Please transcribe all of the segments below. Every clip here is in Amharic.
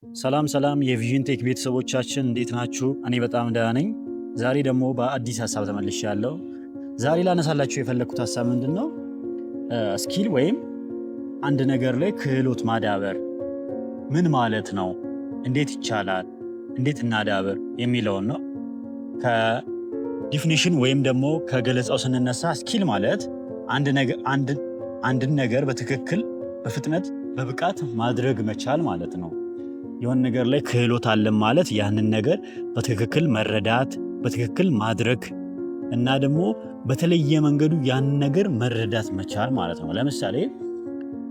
ሰላም የቪዥን ቴክ ቤተሰቦቻችን እንዴት ናችሁ? እኔ በጣም ደህና ነኝ። ዛሬ ደግሞ በአዲስ ሀሳብ ተመልሻለሁ። ዛሬ ላነሳላችሁ የፈለግኩት ሀሳብ ምንድን ነው? ስኪል ወይም አንድ ነገር ላይ ክህሎት ማዳበር ምን ማለት ነው? እንዴት ይቻላል? እንዴት እናዳብር የሚለውን ነው። ከዲፊኒሽን ወይም ደግሞ ከገለጻው ስንነሳ ስኪል ማለት አንድን ነገር በትክክል በፍጥነት በብቃት ማድረግ መቻል ማለት ነው። የሆነ ነገር ላይ ክህሎት አለን ማለት ያንን ነገር በትክክል መረዳት፣ በትክክል ማድረግ እና ደግሞ በተለየ መንገዱ ያንን ነገር መረዳት መቻል ማለት ነው። ለምሳሌ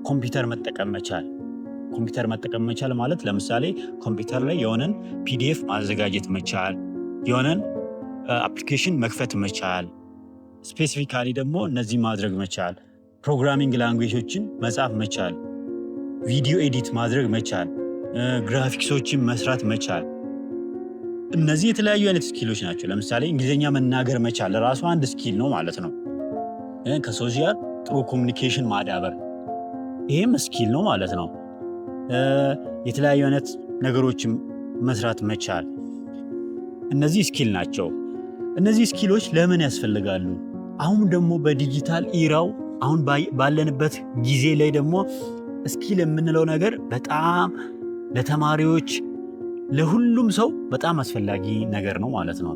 ኮምፒውተር መጠቀም መቻል ማለት ለምሳሌ ኮምፒውተር ላይ የሆነን ፒዲኤፍ ማዘጋጀት መቻል፣ የሆነን አፕሊኬሽን መክፈት መቻል፣ ስፔሲፊካሊ ደግሞ እነዚህ ማድረግ መቻል፣ ፕሮግራሚንግ ላንጉዌጆችን መጻፍ መቻል፣ ቪዲዮ ኤዲት ማድረግ መቻል፣ ግራፊክሶችን መስራት መቻል። እነዚህ የተለያዩ አይነት ስኪሎች ናቸው። ለምሳሌ እንግሊዝኛ መናገር መቻል ራሱ አንድ ስኪል ነው ማለት ነው። ከሰዎች ጋር ጥሩ ኮሚኒኬሽን ማዳበር ይሄም ስኪል ነው ማለት ነው። የተለያዩ አይነት ነገሮችን መስራት መቻል እነዚህ ስኪል ናቸው። እነዚህ ስኪሎች ለምን ያስፈልጋሉ? አሁን ደግሞ በዲጂታል ኢራው አሁን ባለንበት ጊዜ ላይ ደግሞ ስኪል የምንለው ነገር በጣም ለተማሪዎች ለሁሉም ሰው በጣም አስፈላጊ ነገር ነው ማለት ነው።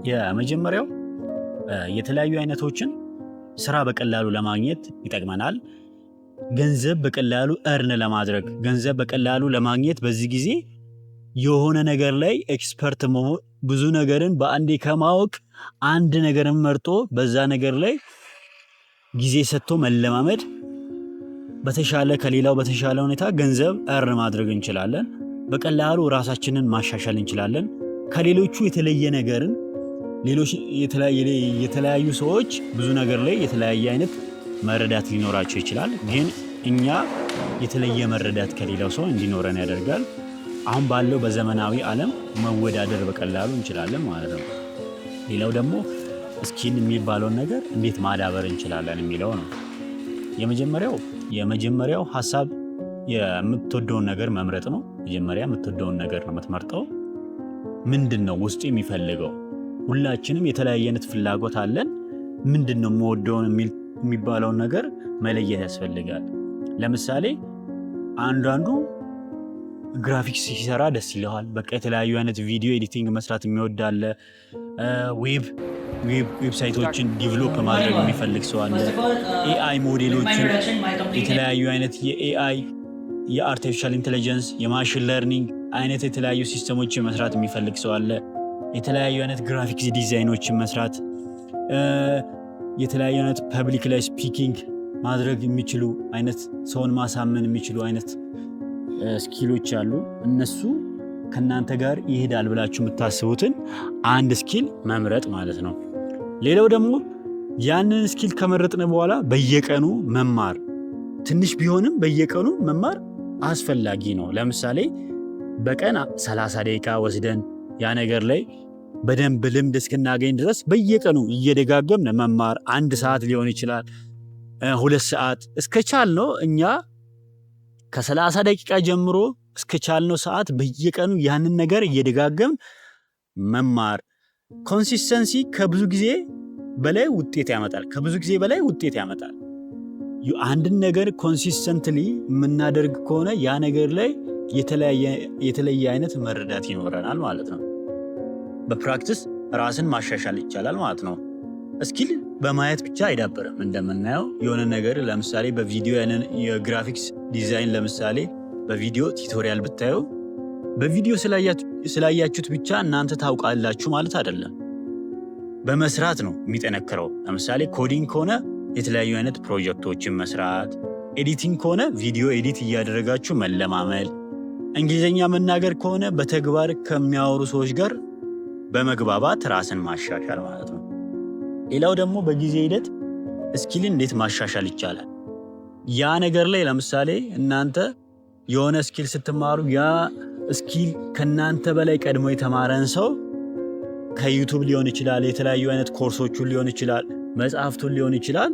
የመጀመሪያው የተለያዩ አይነቶችን ስራ በቀላሉ ለማግኘት ይጠቅመናል። ገንዘብ በቀላሉ እርን ለማድረግ ገንዘብ በቀላሉ ለማግኘት በዚህ ጊዜ የሆነ ነገር ላይ ኤክስፐርት መሆን፣ ብዙ ነገርን በአንዴ ከማወቅ አንድ ነገርን መርጦ በዛ ነገር ላይ ጊዜ ሰጥቶ መለማመድ በተሻለ ከሌላው በተሻለ ሁኔታ ገንዘብ እርን ማድረግ እንችላለን። በቀላሉ ራሳችንን ማሻሻል እንችላለን። ከሌሎቹ የተለየ ነገርን ሌሎች የተለያዩ ሰዎች ብዙ ነገር ላይ የተለያየ አይነት መረዳት ሊኖራቸው ይችላል። ግን እኛ የተለየ መረዳት ከሌላው ሰው እንዲኖረን ያደርጋል። አሁን ባለው በዘመናዊ ዓለም መወዳደር በቀላሉ እንችላለን ማለት ነው። ሌላው ደግሞ ስኪል የሚባለውን ነገር እንዴት ማዳበር እንችላለን የሚለው ነው። የመጀመሪያው ሀሳብ የምትወደውን ነገር መምረጥ ነው። መጀመሪያ የምትወደውን ነገር ነው የምትመርጠው። ምንድን ነው ውስጡ የሚፈልገው? ሁላችንም የተለያየ አይነት ፍላጎት አለን። ምንድን ነው የምወደውን የሚባለውን ነገር መለየት ያስፈልጋል። ለምሳሌ አንዳንዱ ግራፊክስ ሲሰራ ደስ ይለዋል። በቃ የተለያዩ አይነት ቪዲዮ ኤዲቲንግ መስራት የሚወዳለ፣ ዌብሳይቶችን ዲቨሎፕ ማድረግ የሚፈልግ ሰው አለ። ኤአይ ሞዴሎችን የተለያዩ አይነት የኤአይ የአርቲፊሻል ኢንቴሊጀንስ የማሽን ለርኒንግ አይነት የተለያዩ ሲስተሞችን መስራት የሚፈልግ ሰው አለ። የተለያዩ አይነት ግራፊክስ ዲዛይኖችን መስራት፣ የተለያዩ አይነት ፐብሊክ ላይ ስፒኪንግ ማድረግ የሚችሉ አይነት ሰውን ማሳመን የሚችሉ አይነት ስኪሎች አሉ። እነሱ ከእናንተ ጋር ይሄዳል ብላችሁ የምታስቡትን አንድ ስኪል መምረጥ ማለት ነው። ሌላው ደግሞ ያንን ስኪል ከመረጥን በኋላ በየቀኑ መማር፣ ትንሽ ቢሆንም በየቀኑ መማር አስፈላጊ ነው። ለምሳሌ በቀን 30 ደቂቃ ወስደን ያ ነገር ላይ በደንብ ልምድ እስክናገኝ ድረስ በየቀኑ እየደጋገምን መማር፣ 1 ሰዓት ሊሆን ይችላል፣ 2 ሰዓት እስከቻልነው እኛ ከ30 ደቂቃ ጀምሮ እስከቻልነው ሰዓት በየቀኑ ያንን ነገር እየደጋገምን መማር። ኮንሲስተንሲ ከብዙ ጊዜ በላይ ውጤት ያመጣል። አንድን ነገር ኮንሲስተንትሊ የምናደርግ ከሆነ ያ ነገር ላይ የተለየ አይነት መረዳት ይኖረናል ማለት ነው። በፕራክቲስ ራስን ማሻሻል ይቻላል ማለት ነው። ስኪል በማየት ብቻ አይዳበርም። እንደምናየው የሆነ ነገር ለምሳሌ በቪዲዮ የግራፊክስ ዲዛይን ለምሳሌ በቪዲዮ ቱቶሪያል ብታዩ በቪዲዮ ስላያችሁት ብቻ እናንተ ታውቃላችሁ ማለት አይደለም። በመስራት ነው የሚጠነክረው። ለምሳሌ ኮዲንግ ከሆነ የተለያዩ አይነት ፕሮጀክቶችን መስራት፣ ኤዲቲንግ ከሆነ ቪዲዮ ኤዲት እያደረጋችሁ መለማመድ፣ እንግሊዝኛ መናገር ከሆነ በተግባር ከሚያወሩ ሰዎች ጋር በመግባባት ራስን ማሻሻል ማለት ነው። ሌላው ደግሞ በጊዜ ሂደት ስኪልን እንዴት ማሻሻል ይቻላል? ያ ነገር ላይ ለምሳሌ እናንተ የሆነ ስኪል ስትማሩ ያ ስኪል ከናንተ በላይ ቀድሞ የተማረን ሰው ከዩቱብ ሊሆን ይችላል፣ የተለያዩ አይነት ኮርሶቹን ሊሆን ይችላል፣ መጽሐፍቱን ሊሆን ይችላል።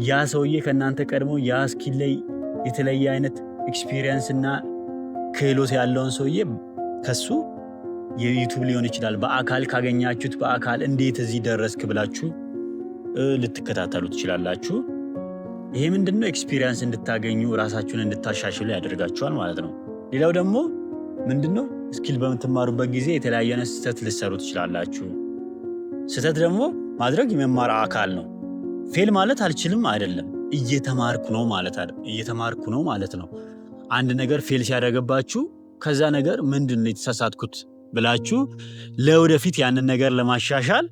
ያ ሰውዬ ከናንተ ቀድሞ ያ ስኪል ላይ የተለየ አይነት ኤክስፒሪየንስ እና ክህሎት ያለውን ሰውዬ ከሱ የዩቱብ ሊሆን ይችላል በአካል ካገኛችሁት በአካል እንዴት እዚህ ደረስክ ብላችሁ ልትከታተሉ ትችላላችሁ። ይሄ ምንድነው ኤክስፒሪየንስ እንድታገኙ ራሳችሁን እንድታሻሽሉ ያደርጋችኋል ማለት ነው። ሌላው ደግሞ ምንድነው ስኪል በምትማሩበት ጊዜ የተለያየ አይነት ስህተት ልትሰሩ ትችላላችሁ። ስህተት ደግሞ ማድረግ የመማር አካል ነው። ፌል ማለት አልችልም አይደለም፣ እየተማርኩ ነው ማለት ነው። አንድ ነገር ፌል ሲያደርግባችሁ ከዛ ነገር ምንድነው የተሳሳትኩት ብላችሁ ለወደፊት ያንን ነገር ለማሻሻል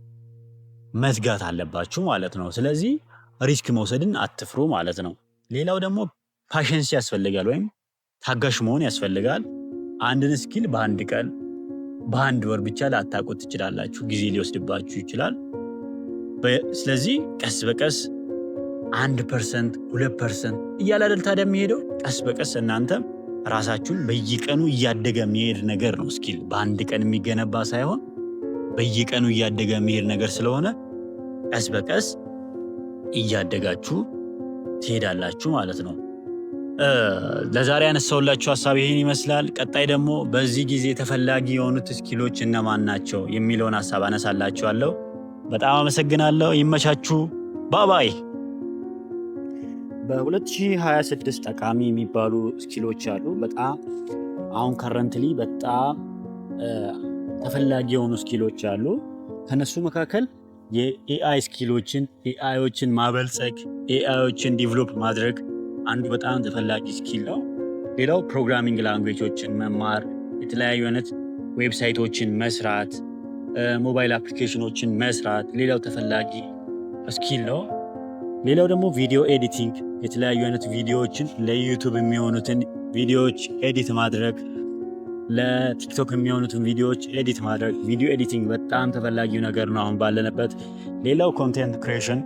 መትጋት አለባችሁ ማለት ነው። ስለዚህ ሪስክ መውሰድን አትፍሩ ማለት ነው። ሌላው ደግሞ ፓሽንስ ያስፈልጋል ወይም ታጋሽ መሆን ያስፈልጋል። አንድን ስኪል በአንድ ቀን በአንድ ወር ብቻ ላታውቁት ትችላላችሁ፣ ጊዜ ሊወስድባችሁ ይችላል። ስለዚህ ቀስ በቀስ 1% 2% እያለ አይደል ታዲያ የሚሄደው። ቀስ በቀስ እናንተም ራሳችሁን በየቀኑ እያደገ የሚሄድ ነገር ነው። ስኪል በአንድ ቀን የሚገነባ ሳይሆን በየቀኑ እያደገ የሚሄድ ነገር ስለሆነ ቀስ በቀስ እያደጋችሁ ትሄዳላችሁ ማለት ነው። ለዛሬ ያነሳሁላችሁ ሀሳብ ይህን ይመስላል። ቀጣይ ደግሞ በዚህ ጊዜ ተፈላጊ የሆኑት ስኪሎች እነማን ናቸው የሚለውን ሀሳብ አነሳላችኋለሁ። በጣም አመሰግናለሁ። ይመቻችሁ። ባባይ። በ2026 ጠቃሚ የሚባሉ ስኪሎች አሉ። በጣም አሁን ከረንትሊ በጣም ተፈላጊ የሆኑ ስኪሎች አሉ። ከነሱ መካከል የኤአይ ስኪሎችን ኤአይዎችን ማበልጸግ ኤአይዎችን ዲቨሎፕ ማድረግ አንዱ በጣም ተፈላጊ ስኪል ነው። ሌላው ፕሮግራሚንግ ላንጉዌጆችን መማር፣ የተለያዩ አይነት ዌብሳይቶችን መስራት፣ ሞባይል አፕሊኬሽኖችን መስራት ሌላው ተፈላጊ ስኪል ነው። ሌላው ደግሞ ቪዲዮ ኤዲቲንግ፣ የተለያዩ አይነት ቪዲዮዎችን ለዩቱብ የሚሆኑትን ቪዲዮዎች ኤዲት ማድረግ፣ ለቲክቶክ የሚሆኑትን ቪዲዮዎች ኤዲት ማድረግ። ቪዲዮ ኤዲቲንግ በጣም ተፈላጊው ነገር ነው አሁን ባለንበት። ሌላው ኮንቴንት ክሬሽን፣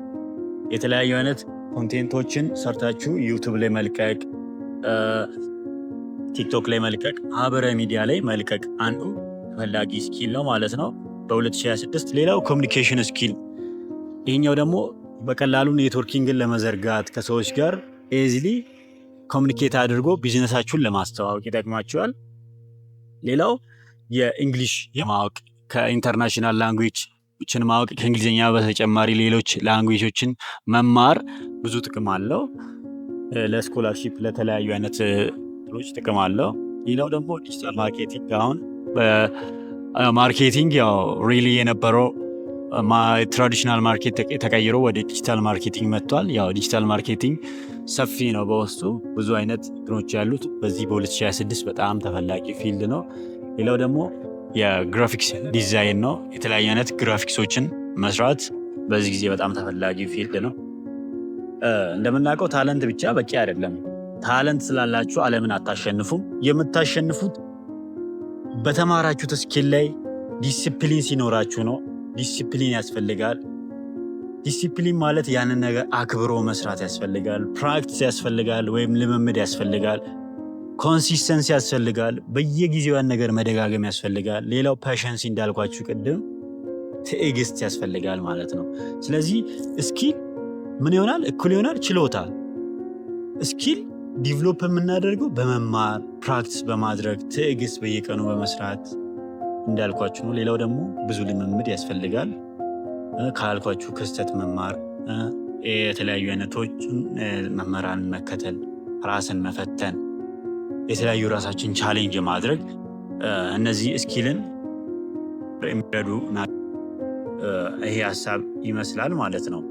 የተለያዩ አይነት ኮንቴንቶችን ሰርታችሁ ዩቱብ ላይ መልቀቅ፣ ቲክቶክ ላይ መልቀቅ፣ ማህበራዊ ሚዲያ ላይ መልቀቅ አንዱ ተፈላጊ ስኪል ነው ማለት ነው በ2026። ሌላው ኮሚኒኬሽን ስኪል፣ ይህኛው ደግሞ በቀላሉ ኔትወርኪንግን ለመዘርጋት ከሰዎች ጋር ኤዚሊ ኮሚኒኬት አድርጎ ቢዝነሳችሁን ለማስተዋወቅ ይጠቅማችኋል። ሌላው የእንግሊሽ የማወቅ ከኢንተርናሽናል ላንጉዌጆችን ማወቅ፣ ከእንግሊዝኛ በተጨማሪ ሌሎች ላንጉዌጆችን መማር ብዙ ጥቅም አለው። ለስኮላርሺፕ ለተለያዩ አይነት ጥቅም አለው። ሌላው ደግሞ ዲጂታል ማርኬቲንግ፣ አሁን በማርኬቲንግ ያው ሪሊ የነበረው ትራዲሽናል ማርኬት ተቀይሮ ወደ ዲጂታል ማርኬቲንግ መጥቷል። ያው ዲጂታል ማርኬቲንግ ሰፊ ነው፣ በውስጡ ብዙ አይነት እንትኖች ያሉት። በዚህ በ2026 በጣም ተፈላጊ ፊልድ ነው። ሌላው ደግሞ የግራፊክስ ዲዛይን ነው። የተለያዩ አይነት ግራፊክሶችን መስራት በዚህ ጊዜ በጣም ተፈላጊ ፊልድ ነው። እንደምናውቀው ታለንት ብቻ በቂ አይደለም። ታለንት ስላላችሁ ዓለምን አታሸንፉም። የምታሸንፉት በተማራችሁት ስኪል ላይ ዲሲፕሊን ሲኖራችሁ ነው። ዲሲፕሊን ያስፈልጋል። ዲሲፕሊን ማለት ያንን ነገር አክብሮ መስራት ያስፈልጋል። ፕራክቲስ ያስፈልጋል ወይም ልምምድ ያስፈልጋል። ኮንሲስተንሲ ያስፈልጋል። በየጊዜው ያን ነገር መደጋገም ያስፈልጋል። ሌላው ፓሽንስ እንዳልኳችሁ ቅድም ትዕግስት ያስፈልጋል ማለት ነው። ስለዚህ ስኪል ምን ይሆናል? እኩል ይሆናል ችሎታ። ስኪል ዲቨሎፕ የምናደርገው በመማር ፕራክቲስ በማድረግ ትዕግስት በየቀኑ በመስራት እንዳልኳችሁ ነው። ሌላው ደግሞ ብዙ ልምምድ ያስፈልጋል። ካልኳችሁ ክስተት መማር፣ የተለያዩ አይነቶችን መመራን መከተል፣ ራስን መፈተን፣ የተለያዩ ራሳችን ቻሌንጅ ማድረግ፣ እነዚህ ስኪልን የሚረዱ ይሄ ሀሳብ ይመስላል ማለት ነው።